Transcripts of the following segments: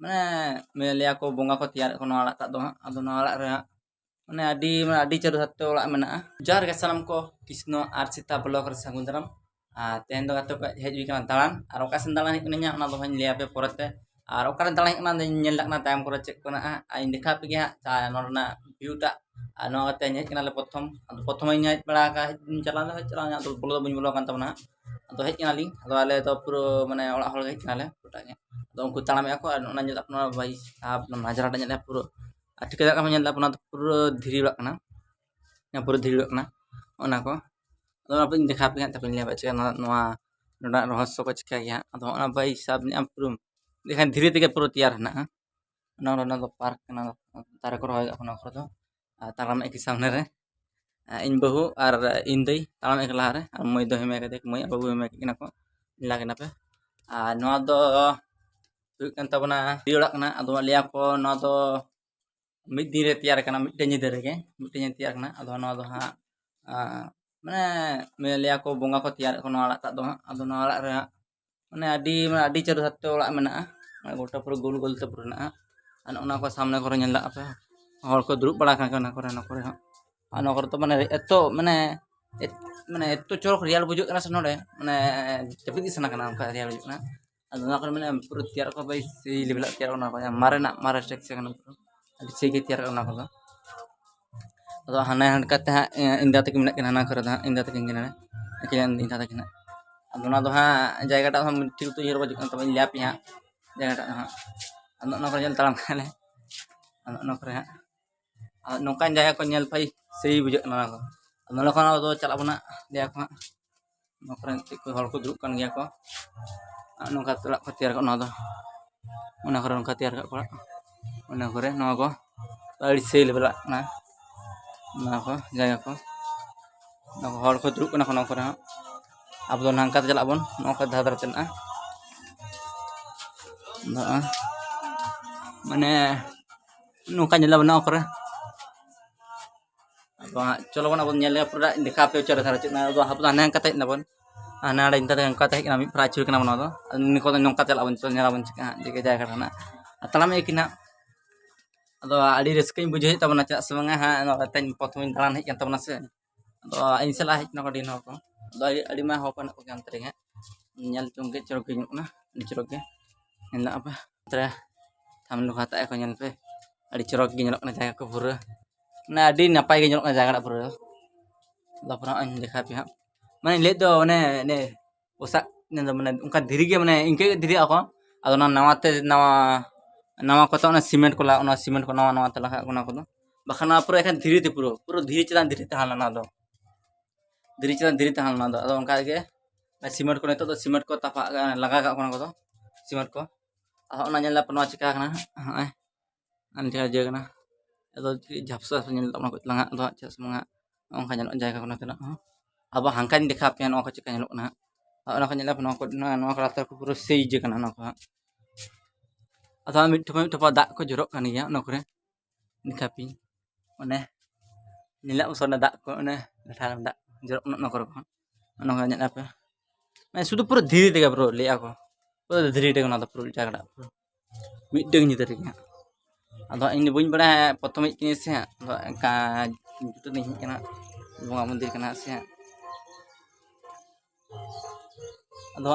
माने लिया को बोंगा को तैयार को नवा अड़ाग दो आदो नवा अड़ाग रे माने आडी चरु हत्ते ओळाग मेना जार के सानाम को कृष्ण आर सीता ब्लॉक रे सागुन दाराम तेहन दो गाते को हेज हुई काना दालान आर ओका सेन दालान हेज कनिया ओना दो हनी लिया पे पोरते आर ओका रे दालान हेज कना नेल लागना तायम को चेक कोना आइन देखा पे गे चा नोरना व्यूटा आर नवा गाते हेज कना ले प्रथम इन हेज बड़ा का चला आदो बोलो बइन बोलो कान तबना आदो हेज कना लिंग आदो आले तो पुरो माने ओळाग होल हेज कना ले गोटा गे आदो उनको तालाम को आर ओना नेल अपना भाई साहब नाजरा टा नेल पुरो ठिका का नेल अपना पुरो धीरी ओळाग कना yang pura dhiri na ona ko ado apa ini dekha pe tapi lihat baca noa noda rahasya ko cika ya ado ona bai sab ni am pura dekha dhiri tege pura tiyar na ona ona do park na tara ko roy ona ko do taram ek samne re in bahu ar in dei taram ek lahare ar moi do heme ka dek moi babu heme kina ko lagena pe noa do kan tabana diolak na ado liya ko noa do mid दिन तैयार करना मिट्टे निदे रगे मिट्टे तैयार करना अदो नवा दो हा माने मेलिया को बोंगा को तैयार को नवा अड़ाग दो अदो नवा अड़ाग रे माने आडी चरु हत्ते ओळाग मेना माने गोटा पुरो गोल गोल ते पुरो ना अन ओना को सामने को नेला पे हर को दुरुब बड़ा का ना करे हा अन को तो माने एतो माने एतो चोरक रियल बुजुग कना से नोडे माने जपिदी सना कना उनका रियल बुजुग ना अदो ना को माने पुरो तैयार को बाई सी लेवल तैयार को ना को मारे स्ट्रक्चर कना पुरो सही तैयार करना को अदो हाना हनकाते हा इंदा तक मिना केना ना करे दा इंदा तक केना केन इंदा तक ना अदो ना दो हा जायगा टा हम ठीक तो हिर बजुक तब लिया पे हा जायगा टा हा अदो ना को जल तालाम खाले अदो ना करे हा नोकान जायगा को नेल पाई सही बुजुक ना को अदो ना को दो चला बना लिया को नोकरे को हर को दुरुक kan गया को नोका तला को तैयार को ना दो ओना करे नोका तैयार को ओना करे नवा को अड़ी सेल बेला ना ना को जायगा को ना को हर को दुरुक ना को ना करे अब दो नांका चला बन नोका धादर तेना ना माने नोका नेला बना करे अब चलो बन अब नेल पूरा देखा पे चरे थारा चना अब अब ना कते ना बन आना इंता तक कते ना मी प्राचुर कना बना दो निको नोका चला बन चल नेला बन चिका जेके जायगा ना तालाम एकिना अदो आडी रस्कई बुझे तबना चा समंगा हा नोते प्रथम दालान हेज kan तबना से अदो इन सला हेज ना को दिन हो को अदो आडी मा हो पन को अंतरे गे नेल चुंगे चरक गे ना चरक गे नेला apa तरे थाम लो खाता को नेल पे आडी चरक गे नेलक ना जायगा को पुरा ना आडी नापाय गे नेलक ना जायगा पुरा लपरा अन देखा पे हा माने ले दो ने ओसा ने माने उनका धीरी गे माने इनके धीरी ako अदो ना नवाते नवा को तो सीमेंट को ला सीमेंट को नवा नवा तला ओना को बखाना पूरा एखन धीरे ते पूरा धीरे चलान धीरे तहाल ना दो धीरे चलान धीरे तहाल ना दो अदो उनका के सीमेंट को तो सीमेंट को तपा लगा का कोना को सीमेंट को ओना नेला पनवा चिका कना हाय अन जे जेगना अदो झापसा नेल तमना को लंगा दो चा समंगा ओनका नेल जायगा कोना तना अब हांका देखा पे ओना को चिका नेल ना ओना को नेला पनवा को नवा को रास्ता को पूरा सही जे कना ना को atau मिट ठपा दाग को जरक kan गया ओना करे निकापी ओने निला उसना दाग को ओने थारम दाग जरक ओना करे को ओना को नेला पे मैं शुद्ध पूरा धीरे तेगा ब्रो ले आको पूरा धीरे तेगा ना पूरा जागड़ा पूरा मिट डेग नि तरीके अदो इन बुñ बड़ा प्रथम किने से अदो का जुतो नहीं कना बोंगा मंदिर कना से अदो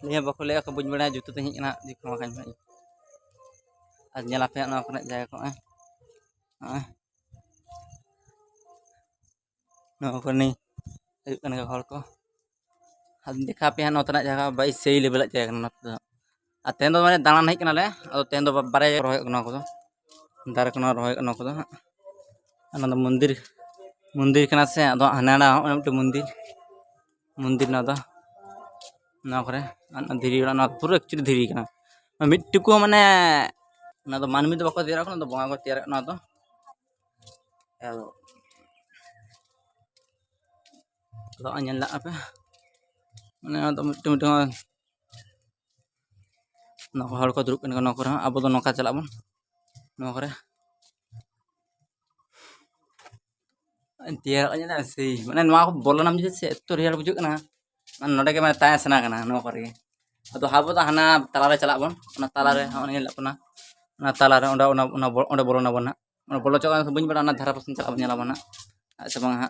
ले बाको ले को बुñ बड़ा जुतो नहीं कना दिखवा kan भाई आज नेला पे ना कने जायगा को ना को नहीं कने का हर को आज देखा पे नोतना जगह बाई सही लेवल जायगा ना तेन दो माने दालान हेज कना ले अदो तेन दो बारे रोय कना को दारे कना रोय कना को अना दो मंदिर कना से अदो हनाडा मिट मंदिर ना दो ना करे धीरी ना पूरा एक्चुअली धीरी कना मिट्टी को माने ना दो मानमी दो बाको तैयार कना दो बोंगा को तैयार कना दो अदो अनल ला पे माने दो मिट्टी ना को हर को दुरुक कना ना करे अब दो नोका चला बन ना करे तैयार अनल सही माने नवा को बोलनाम जे से तो रियल बुजुक ना माने नडे के माने ताया सना कना नो करे Ado habo da hana talare chalak bon ona talare ona nyelak puna ona talare onda bolona bon ona bolo chok bañ bada ona dhara pasen chalak nyala bon asa bang ha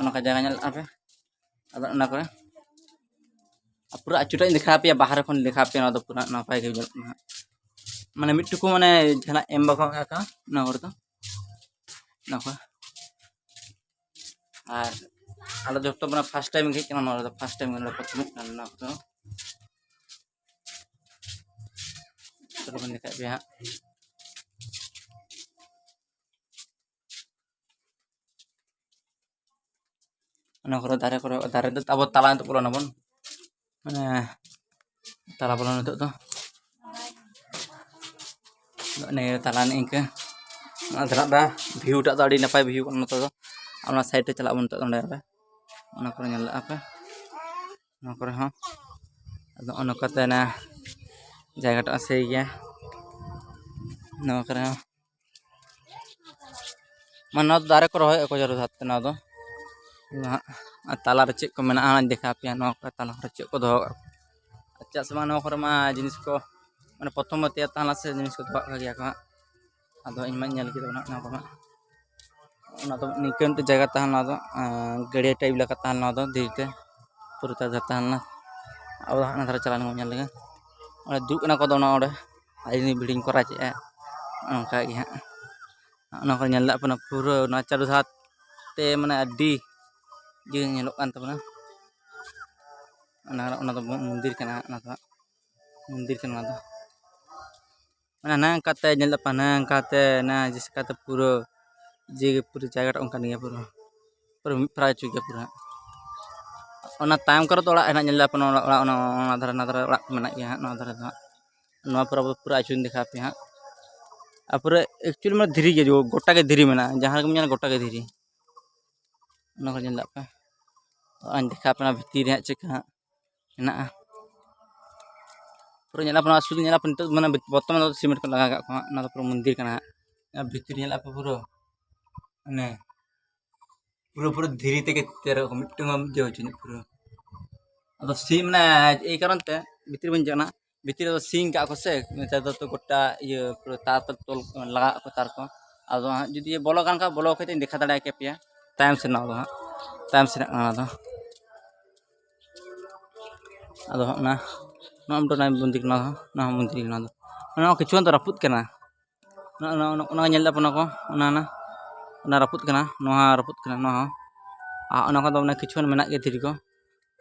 ona ka jaga nyal apa ado ona kore pura achuta dekha pe bahar khon dekha pe ona do pura napai ge jal mane mittuku mane jana em bako ka na hor do na ko আর আলো যত মানে first time গেছি না first time গেলে প্রথম না তো চলো বন্ধ দেখাই বিয়া ana koro dare do abo tala untuk pulo nabon mana tala pulo untuk to ne tala ni ke adra da view ta to adi napai view kan to ona side te chalak bon to onde ona koro nyala apa ona koro ha ado ona kata na jaga ta ase ya na koro mana dare koro hoy ko jaru hat na do tala recek ko mena ana dekha pe no tala recek ko do acha sama no koro ma jinis ko মানে প্রথম তে তালা সে জিনিস ko doa kagi ako ado in ma nyal gitu na ko na do niken te jaga tahan na do gade type la ka tahan na do dirite pura ta tahan na ado na thara chalan nyal lega ore du na ko do na ore ai ni building kora che onka gi ha na ko nyal la puna pura na charu hat te mane adi je nyelok kan tabna ona do mundir kana na do mundir kana do mana nang kata nyel panang kata na jis kata pura je pura jaga ongkan ya pura pura pra juga pura ona time karo tola enak nyel pan ona dhara orak mena ya na dhara no pura achun dekha pe ha apura actually ma dhiri ge jo gota ge dhiri mena jahan ke nyal gota ge dhiri ona ko nyel pa an dekha pana bhitir ha cheka enak pura nyala pana asud nyala pan mana bottom do cement ko laga ko na pura mandir kana bhitir nyala pa pura ane pura dhiri te ke tera ko mittung jo chini pura ado sim na ei karon te bhitir ban jana bhitir do sing ka ko se meta do to gota ye pura tar tol laga ko tar ko ado jodi bolo kan ka bolo khate dekha dada ke pia time se na do time se na do ado na nam do na bundik na mundik na do na kichuan to raput kana na nyel da pona ko na raput kana no raput kana no ona ko do na kichuan menak ge diri ko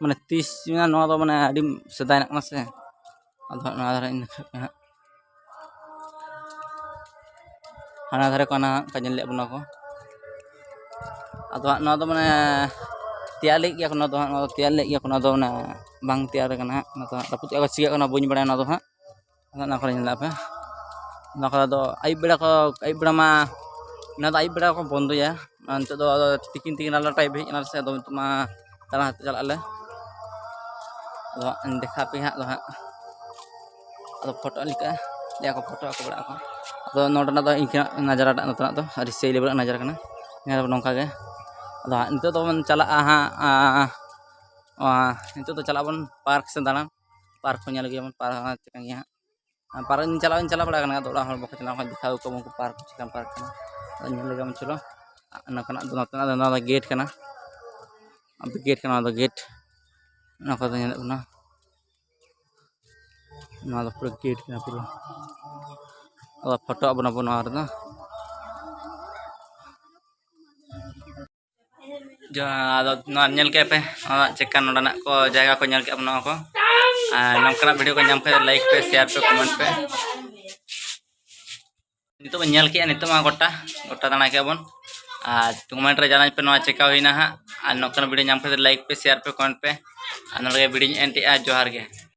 mane 30 na no do mane adi sedai nak na se ado na dara in ana dhare ko na ka nyel le pona ko ado na do mane tiale ya ko na do tiale ya ko na do na bang tiar kana na to raput ya ko siga kana boñ bada na do ha na ko nyel apa na ko do ai beda ma na do ai beda ko bondo ya nanti do tikin ala type he na se do ma tala hat chala le do dekha pe ha do ha ado foto lika dia ko foto aku beda ko ado noda na do inkina najara da na do ari sei level najara kana ya nongka ge ado nito do man chala ha nito do chala bon park se dalan park ko nyal ge mon park chekang ya park chala bada kana do orang hol bako chala ko dikhau ko mon park chekang park kana nyal ge mon chalo na kana do na gate kana अब gate kana do gate na ko nyal na do pura gate kana pura ado foto abona ar na jo ado nyel ke pe cekan noda nak ko jaga ko nyel ke abona ko nongkana video ko nyam khe like pe share pe comment pe nito ban nyel ke nito ma gota dana ke abon comment re jana pe no ceka hoina ha nongkana video nyam khe like pe share pe comment pe anol ge video enti a johar ge।